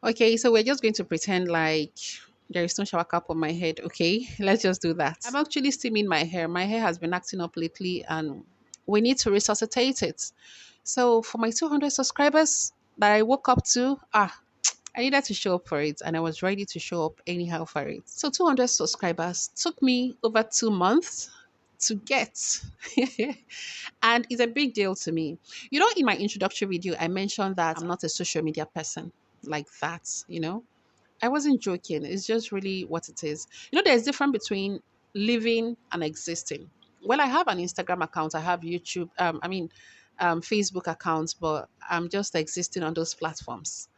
Okay, so we're just going to pretend like there is no shower cap on my head. Okay, let's just do that. I'm actually steaming my hair. My hair has been acting up lately, and we need to resuscitate it. So for my 200 subscribers that I woke up to, I needed to show up for it, and I was ready to show up anyhow for it. So 200 subscribers took me over 2 months to get. And it's a big deal to me. You know, in my introductory video, I mentioned that I'm not a social media person like that, you know. I wasn't joking. It's just really what it is. You know, there's difference between living and existing. Well, I have an Instagram account, I have YouTube, Facebook accounts, but I'm just existing on those platforms.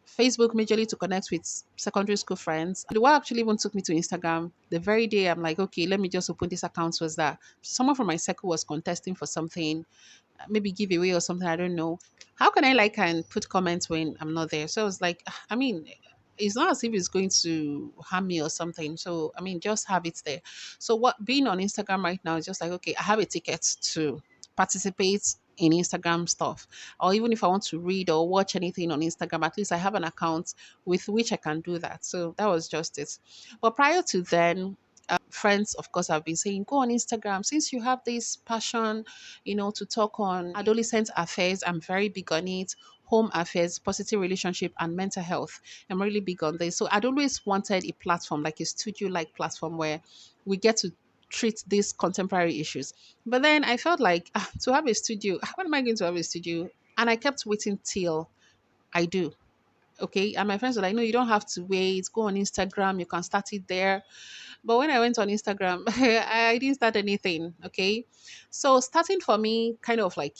Facebook majorly to connect with secondary school friends. The one actually even took me to Instagram. The very day I'm like, okay, let me just open this account was that someone from my circle was contesting for something, maybe giveaway or something. I don't know. How can I like and put comments when I'm not there? So I was like, I mean, it's not as if it's going to harm me or something. So I mean, just have it there. So what being on Instagram right now is just like, okay, I have a ticket to participate in Instagram stuff. Or even if I want to read or watch anything on Instagram, at least I have an account with which I can do that. So that was just it. But prior to then, friends, of course, have been saying, go on Instagram since you have this passion, to talk on adolescent affairs. I'm very big on it. Home affairs, positive relationship, and mental health. I'm really big on this. So I'd always wanted a platform, like a studio like platform where we get to treat these contemporary issues. But then I felt like to have a studio, when am I going to have a studio? And I kept waiting till I do. Okay. And my friends were like, no, you don't have to wait. Go on Instagram. You can start it there. But when I went on Instagram, I didn't start anything. Okay. So starting for me, kind of like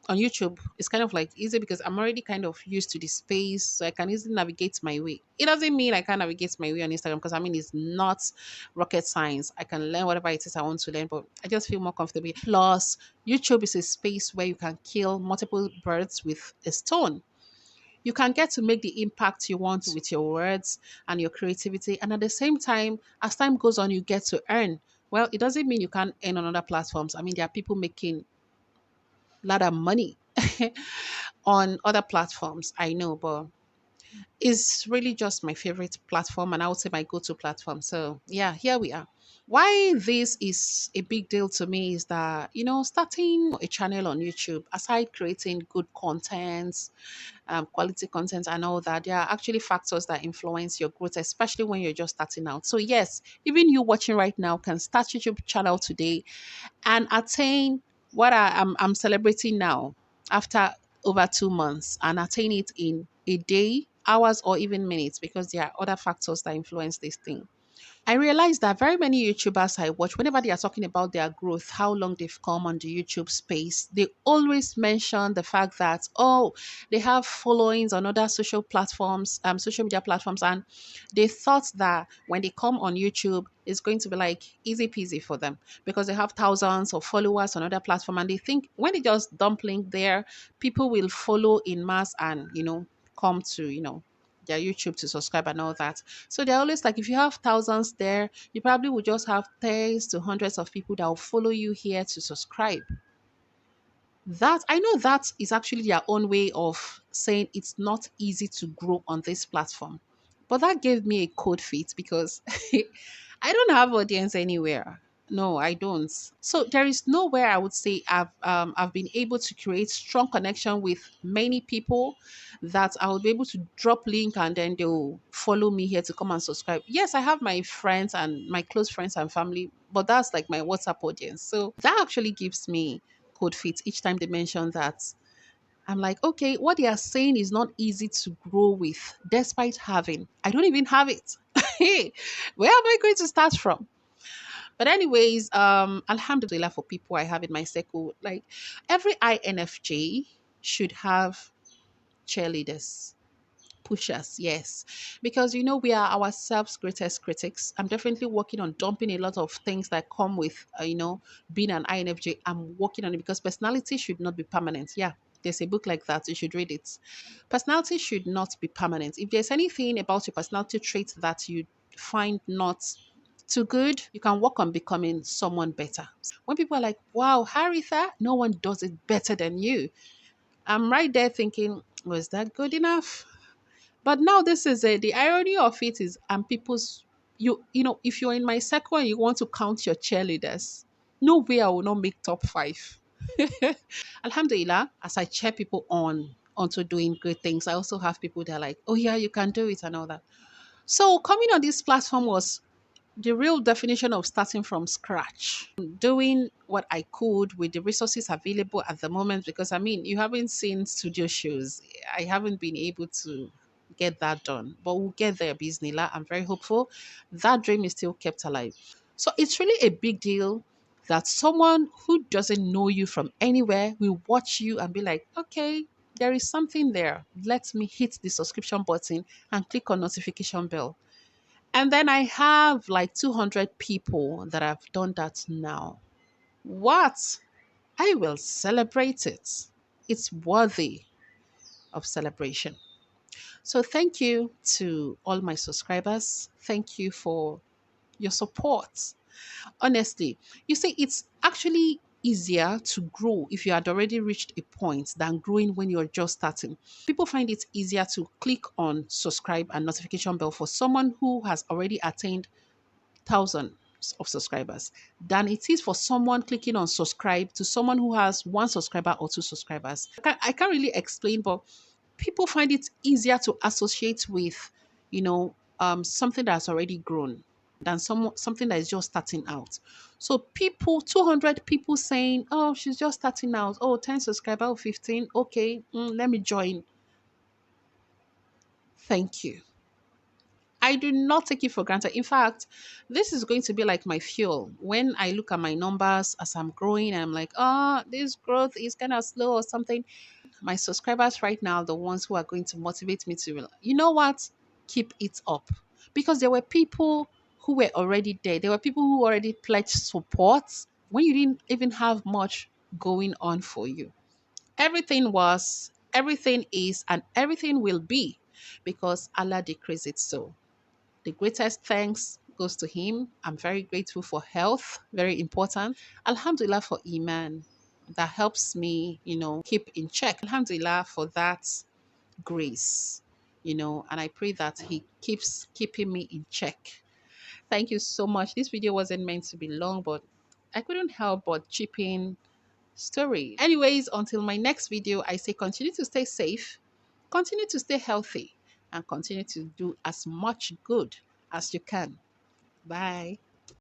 on YouTube, is kind of like easy because I'm already kind of used to the space. So I can easily navigate my way. It doesn't mean I can't navigate my way on Instagram because I mean, it's not rocket science. I can learn whatever it is I want to learn, but I just feel more comfortable. Plus, YouTube is a space where you can kill multiple birds with a stone. You can get to make the impact you want with your words and your creativity. And at the same time, as time goes on, you get to earn. Well, it doesn't mean you can't earn on other platforms. I mean, there are people making a lot of money on other platforms. I know, but it's really just my favorite platform and I would say my go-to platform. So yeah, here we are. Why this is a big deal to me is that, starting a channel on YouTube, aside creating good content, quality content and all that, there are actually factors that influence your growth, especially when you're just starting out. So yes, even you watching right now can start YouTube channel today and attain what I'm celebrating now after over 2 months and attain it in a day, hours, or even minutes because there are other factors that influence this thing. I realized that very many YouTubers I watch, whenever they are talking about their growth, how long they've come on the YouTube space, they always mention the fact that, oh, they have followings on other social media platforms, and they thought that when they come on YouTube, it's going to be like easy peasy for them because they have thousands of followers on other platform, and they think when they just dump link there, people will follow in mass and come to their YouTube to subscribe and all that. So they're always like, if you have thousands there, you probably will just have tens to hundreds of people that will follow you here to subscribe. That I know that is actually their own way of saying it's not easy to grow on this platform. But that gave me a cold feet because I don't have audience anywhere. No, I don't. So there is nowhere I would say I've been able to create strong connection with many people that I will be able to drop link and then they'll follow me here to come and subscribe. Yes, I have my friends and my close friends and family, but that's like my WhatsApp audience. So that actually gives me cold feet each time they mention that. I'm like, okay, what they are saying is not easy to grow with, despite having. I don't even have it. Hey, where am I going to start from? But anyways, alhamdulillah for people I have in my circle, like every INFJ should have cheerleaders, pushers, yes. Because we are ourselves greatest critics. I'm definitely working on dumping a lot of things that come with being an INFJ. I'm working on it because personality should not be permanent. Yeah. There's a book like that. You should read it. Personality should not be permanent. If there's anything about your personality trait that you find not too good, you can work on becoming someone better. When people are like, wow, Haritha, no one does it better than you. I'm right there thinking, was that good enough? But now this is it. The irony of it is, and people's, you know, if you're in my circle and you want to count your cheerleaders, no way I will not make top five. Alhamdulillah, as I cheer people on onto doing great things, I also have people that are like, oh yeah, you can do it and all that. So coming on this platform was the real definition of starting from scratch, doing what I could with the resources available at the moment. Because I mean, you haven't seen studio shows. I haven't been able to get that done, but we'll get there, Bismillah. I'm very hopeful. That dream is still kept alive. So it's really a big deal that someone who doesn't know you from anywhere will watch you and be like, okay, there is something there. Let me hit the subscription button and click on notification bell. And then I have like 200 people that have done that now. What? I will celebrate it. It's worthy of celebration. So thank you to all my subscribers. Thank you for your support. Honestly, you see, it's actually easier to grow if you had already reached a point than growing when you're just starting. People find it easier to click on subscribe and notification bell for someone who has already attained thousands of subscribers than it is for someone clicking on subscribe to someone who has one subscriber or two subscribers. I can't really explain, but people find it easier to associate with, something that's already grown than something that is just starting out. So people, 200 people saying, oh, she's just starting out. Oh, 10 subscriber, oh, 15. Okay, let me join. Thank you. I do not take it for granted. In fact, this is going to be like my fuel. When I look at my numbers as I'm growing, I'm like, oh, this growth is kind of slow or something. My subscribers right now, the ones who are going to motivate me to, you know what, keep it up. Because there were people who were already there. There were people who already pledged support when you didn't even have much going on for you. Everything was, everything is, and everything will be because Allah decrees it so. The greatest thanks goes to Him. I'm very grateful for health, very important. Alhamdulillah for Iman. That helps me, keep in check. Alhamdulillah for that grace, and I pray that He keeps keeping me in check. Thank you so much. This video wasn't meant to be long, but I couldn't help but chip in story. Anyways, until my next video, I say continue to stay safe, continue to stay healthy, and continue to do as much good as you can. Bye.